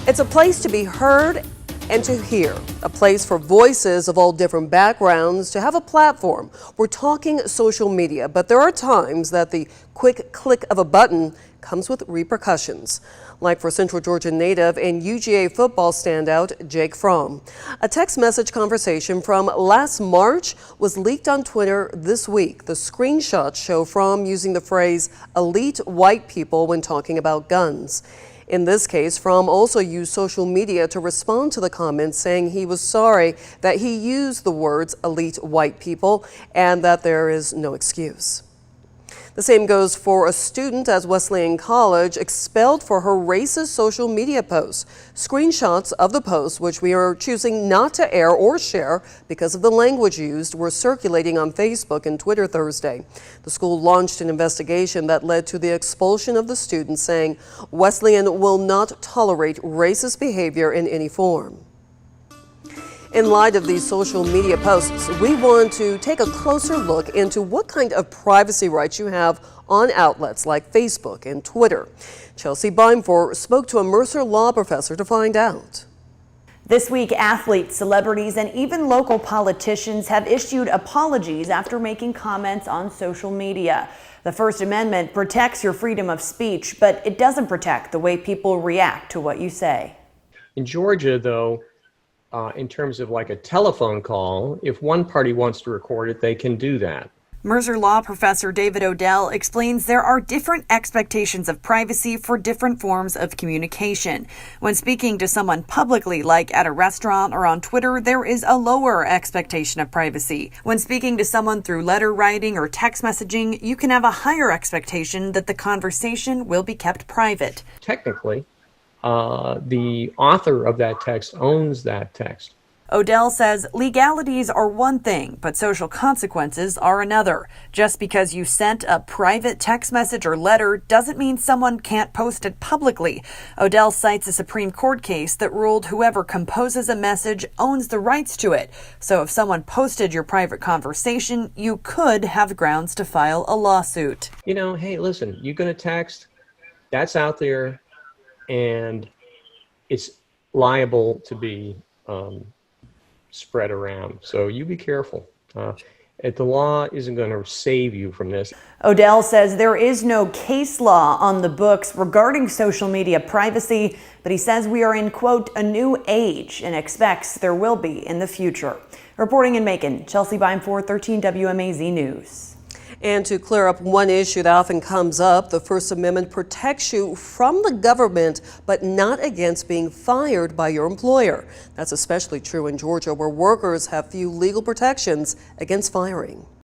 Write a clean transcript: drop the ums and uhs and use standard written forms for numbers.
It's a place to be heard and to hear, a place for voices of all different backgrounds to have a platform. We're talking social media, but there are times that the quick click of a button comes with repercussions, like for Central Georgia native and UGA football standout Jake Fromm. A text message conversation from last March was leaked on Twitter this week. The screenshots show Fromm using the phrase elite white people when talking about guns. In this case, Fromm also used social media to respond to the comments, saying he was sorry that he used the words elite white people and that there is no excuse. The same goes for a student at Wesleyan College expelled for her racist social media posts. Screenshots of the post, which we are choosing not to air or share because of the language used, were circulating on Facebook and Twitter Thursday. The school launched an investigation that led to the expulsion of the student, saying Wesleyan will not tolerate racist behavior in any form. In light of these social media posts, we want to take a closer look into what kind of privacy rights you have on outlets like Facebook and Twitter. Chelsea Bimeford spoke to a Mercer law professor to find out. This week, athletes, celebrities, and even local politicians have issued apologies after making comments on social media. The First Amendment protects your freedom of speech, but it doesn't protect the way people react to what you say. In Georgia, though, in terms of like a telephone call, if one party wants to record it, they can do that. Mercer law professor David Odell explains there are different expectations of privacy for different forms of communication. When speaking to someone publicly, like at a restaurant or on Twitter, there is a lower expectation of privacy. When speaking to someone through letter writing or text messaging, you can have a higher expectation that the conversation will be kept private. Technically, the author of that text owns that text. Odell says legalities are one thing, but social consequences are another. Just because you sent a private text message or letter doesn't mean someone can't post it publicly. Odell cites a Supreme Court case that ruled whoever composes a message owns the rights to it. So if someone posted your private conversation, you could have grounds to file a lawsuit. You know, hey, listen, you're going to text, that's out there, and it's liable to be spread around. So you be careful. The law isn't going to save you from this. Odell says there is no case law on the books regarding social media privacy, but he says we are in, quote, a new age and expects there will be in the future. Reporting in Macon, Chelsea Bimeford, 13 WMAZ News. And to clear up one issue that often comes up, the First Amendment protects you from the government, but not against being fired by your employer. That's especially true in Georgia, where workers have few legal protections against firing.